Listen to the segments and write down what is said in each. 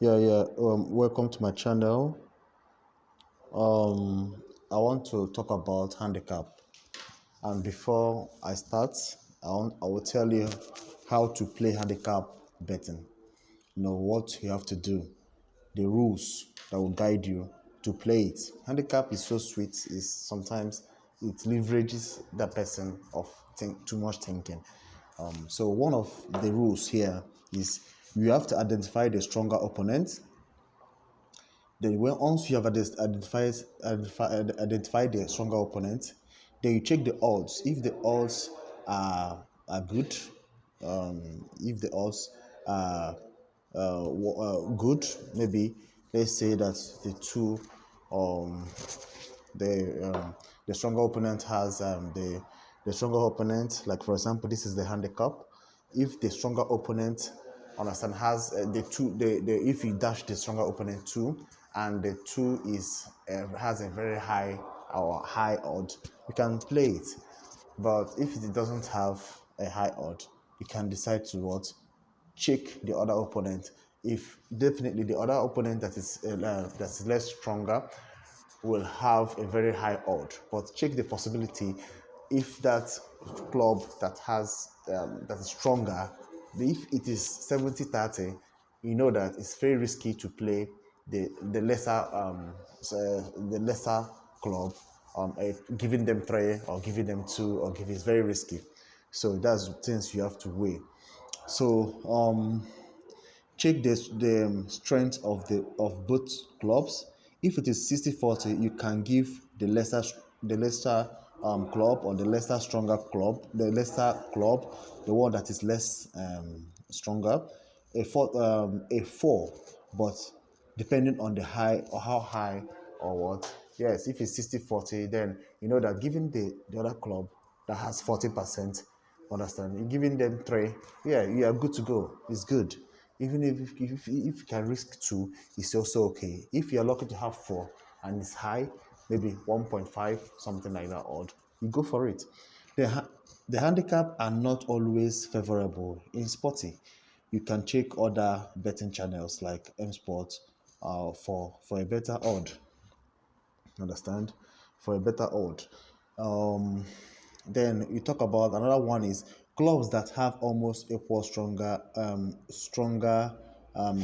Welcome to my channel. I want to talk about handicap. And before I start, I will tell you how to play handicap betting. You know what you have to do, the rules that will guide you to play it. Handicap is so sweet. Is sometimes it leverages the person of too much thinking. So one of the rules here is you have to identify the stronger opponent. Then once you have identified the stronger opponent, then you check the odds. If the odds are good, if the odds are good, maybe let's say that um, the stronger opponent has the stronger opponent. Like for example, this is the handicap. If the stronger opponent understand has the two, the if you dash the stronger opponent two, and the two is has a very high or high odd, you can play it. But if it doesn't have a high odd, you can decide to what, check the other opponent. If definitely the other opponent that's less stronger will have a very high odd, but check the possibility. If that club that is stronger, if it is 70-30, you know that it's very risky to play the lesser the lesser club, giving them three or giving them two or give, it's very risky. So that's things you have to weigh. So check the strength of both clubs. If it is 60-40, you can give the lesser club, or the lesser stronger club, the one that is less stronger, a four. But depending on the high or how high or what, yes, if it's 60-40, then you know that giving the other club that has 40%, understand, you're giving them three, yeah, you are good to go. It's good. Even if you can risk two, it's also okay. If you're lucky to have four and it's high, maybe 1.5, something like that odd, you go for it. The handicap are not always favorable in sporting. You can check other betting channels like M Sport for a better odd. Understand? For a better odd. Um, then you talk about another one is clubs that have almost equal stronger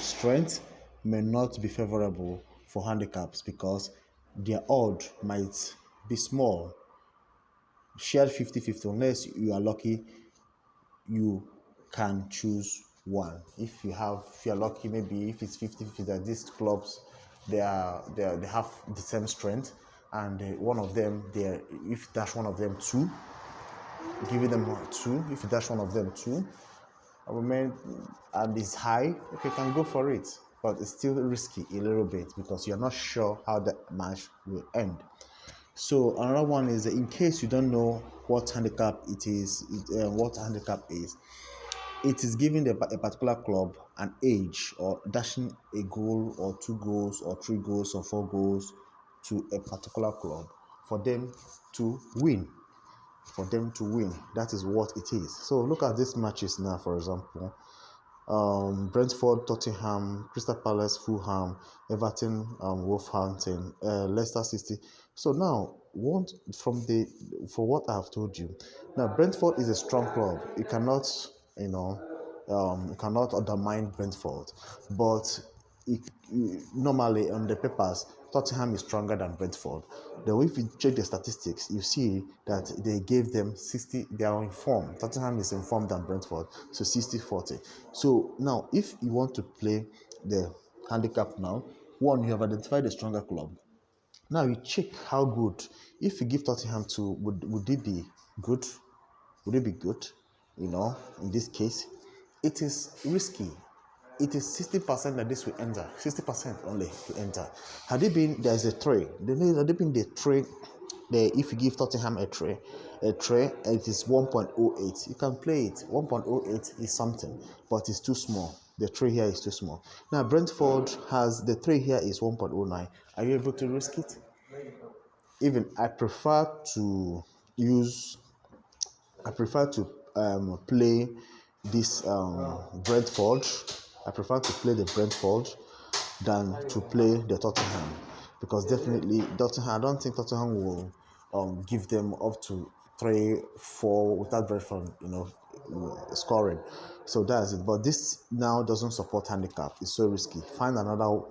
strength may not be favorable for handicaps because their odd might be small, shared 50-50. Unless you are lucky, you can choose one. If you're lucky, maybe if it's 50-50, that these clubs they have the same strength, and one of them, they if dash one of them two, giving them two. If you dash one of them two, I mean, and it's high, okay, you can go for it. But it's still risky a little bit because you're not sure how the match will end. So another one is, in case you don't know what handicap it is, what handicap is, it is giving a particular club an age, or dashing a goal or two goals or three goals or four goals to a particular club for them to win. That is what it is. So look at these matches now, for example. Brentford, Tottenham, Crystal Palace, Fulham, Everton, Wolverhampton, Leicester City. So now, for what I have told you, now Brentford is a strong club. You cannot undermine Brentford, but normally on the papers, Tottenham is stronger than Brentford. Then if you check the statistics, you see that they gave them 60, they are informed. Tottenham is informed than Brentford, so 60-40. So now, if you want to play the handicap now, one, you have identified the stronger club. Now you check how good. If you give Tottenham to, would it be good? Would it be good? In this case, it is risky. It is 60% that this will enter, 60% only to enter. Had it been there's a tray, had it been the tray, if you give Tottenham a tray, it is 1.08. You can play it. 1.08 is something, but it's too small. The tray here is too small. Now Brentford has the tray here is 1.09. Are you able to risk it? Even I prefer to use play this Brentford. I prefer to play the Brentford than to play the Tottenham, because definitely Tottenham, I don't think Tottenham will give them up to 3-4 without very fun, scoring. So that's it. But this now doesn't support handicap. It's so risky. Find another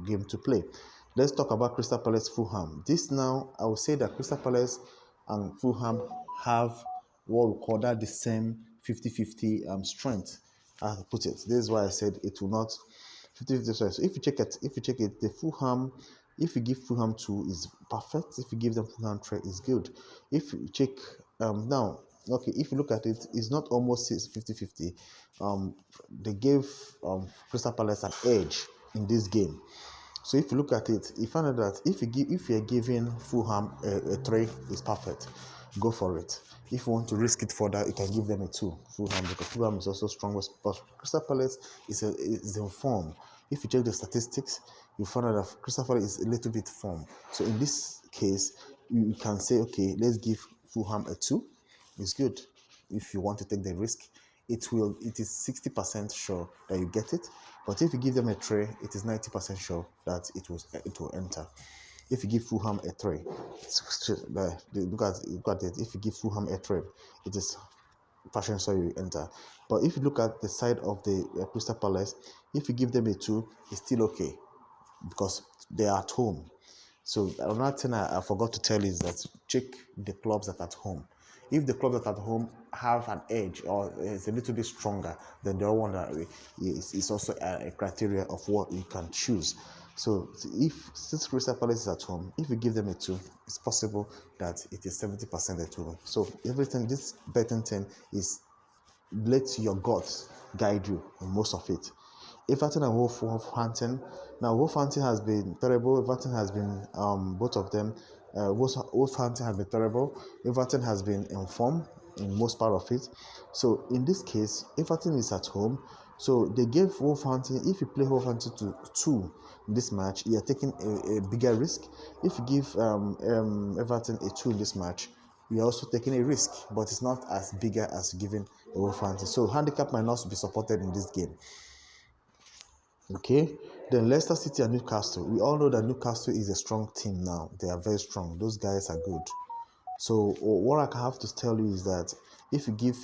game to play. Let's talk about Crystal Palace Fulham. This now, I would say that Crystal Palace and Fulham have what we call that the same 50-50 strength. I put it. This is why I said it will not 50-50 strength. So if you check it, the Fulham, if you give Fulham 2 is perfect. If you give them Fulham 3 is good. If you check now, okay, if you look at it, it's not almost 50-50. They gave Crystal Palace an edge in this game. So if you look at it, you find out that if you're giving Fulham a 3 is perfect, go for it. If you want to risk it further, you can give them a 2, Fulham, because Fulham is also strong. But Crystal Palace is in form. If you check the statistics, you find out that Crystal Palace is a little bit form. So in this case, you can say, okay, let's give Fulham a 2. It's good if you want to take the risk. It is 60% sure that you get it, but if you give them a 3, it is 90% sure that it will enter. If you give Fulham a 3, look at it. If you give Fulham a 3, it is fashion sure you enter. But if you look at the side of the Crystal Palace, if you give them a 2, it's still okay because they are at home. So another thing I forgot to tell you is that check the clubs that are at home. If the clubs that are at home have an edge or is a little bit stronger than the other one, that is also a criteria of what you can choose. So since Crystal Palace is at home, if you give them a 2, it's possible that it is 70% a 2. So everything, this betting thing is let your gut guide you in most of it. Everton and Wolverhampton. Now, Wolverhampton has been terrible. Everton has been, both of them. Wolverhampton has been terrible. Everton has been in form in most part of it. So, in this case, Everton is at home. So, they gave Wolverhampton, if you play Wolverhampton to 2 in this match, you are taking a bigger risk. If you give Everton a 2 in this match, you're also taking a risk, but it's not as bigger as giving a Wolverhampton. So, handicap might not be supported in this game. Okay, then Leicester City and Newcastle. We all know that Newcastle is a strong team now. They are very strong. Those guys are good. So what I have to tell you is that if you give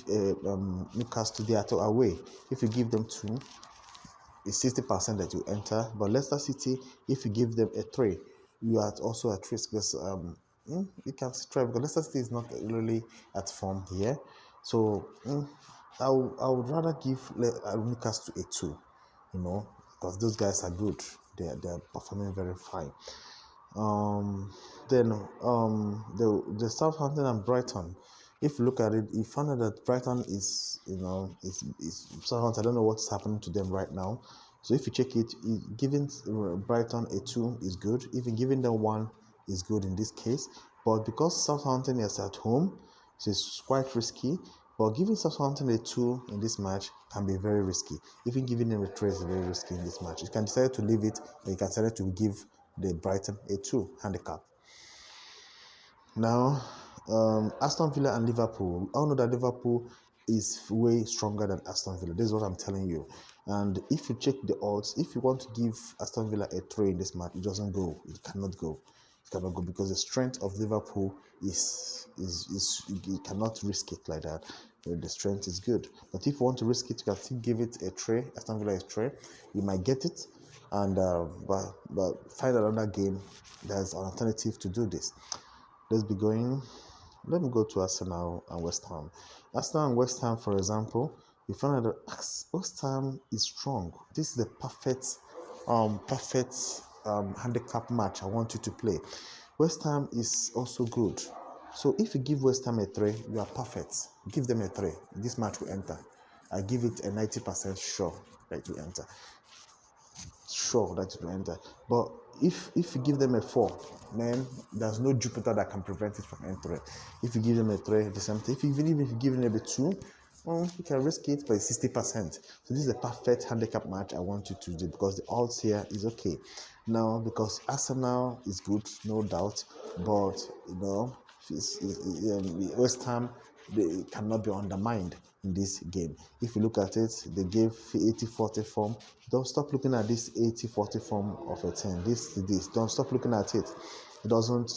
Newcastle, they are away. If you give them 2, it's 60% that you enter. But Leicester City, if you give them a 3, you are also at risk because you can try because Leicester City is not really at form here. So I would rather give Newcastle a 2, because those guys are good. They're performing very fine. Then the Southampton and Brighton. If you look at it, you find out that Brighton is Southampton. I don't know what's happening to them right now. So if you check it, giving Brighton a 2 is good. Even giving them 1 is good in this case. But because Southampton is at home, so it's quite risky. But giving Southampton a 2 in this match can be very risky. Even giving them a 3 is very risky in this match. You can decide to leave it, or you can decide to give the Brighton a 2 handicap. Now, Aston Villa and Liverpool. We all know that Liverpool is way stronger than Aston Villa. This is what I'm telling you. And if you check the odds, if you want to give Aston Villa a 3 in this match, it doesn't go. It cannot go. It cannot go because the strength of Liverpool is you cannot risk it like that. The strength is good. But if you want to risk it, you can still give it a 3. Aston Villa is 3. You might get it. And but find another game that's an alternative to do this. Let's be going. Let me go to Arsenal and West Ham. Arsenal and West Ham, for example, you find out that West Ham is strong. This is the perfect handicap match I want you to play. West Ham is also good. So if you give West Ham a 3, you are perfect. Give them a 3. This match will enter. I give it a 90% sure that you enter. Sure that it will enter. But if you give them a 4, man, there's no Jupiter that can prevent it from entering. If you give them a 3, the same thing. Even if you give them a 2, you can risk it by 60%. So this is a perfect handicap match I want you to do because the odds here is okay. Now, because Arsenal is good, no doubt, but West Ham, they cannot be undermined. in this game. If you look at it, they gave 80-40 form. Don't stop looking at this 80-40 form of a team. This. Don't stop looking at it. It doesn't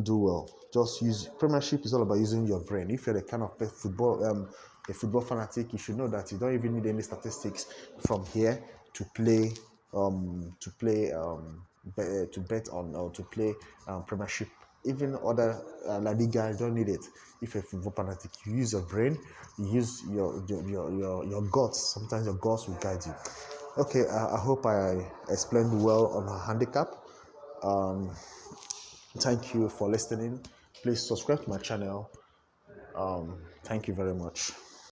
do well. Just use Premiership is all about using your brain. If you're the kind of a football fanatic, you should know that you don't even need any statistics from here to play to bet on or to play Premiership. Even other La Liga, you don't need it. If you're a football fanatic, you use your brain, you use your guts. Sometimes your guts will guide you. Okay, I hope I explained well on our handicap. Thank you for listening. Please subscribe to my channel. Thank you very much.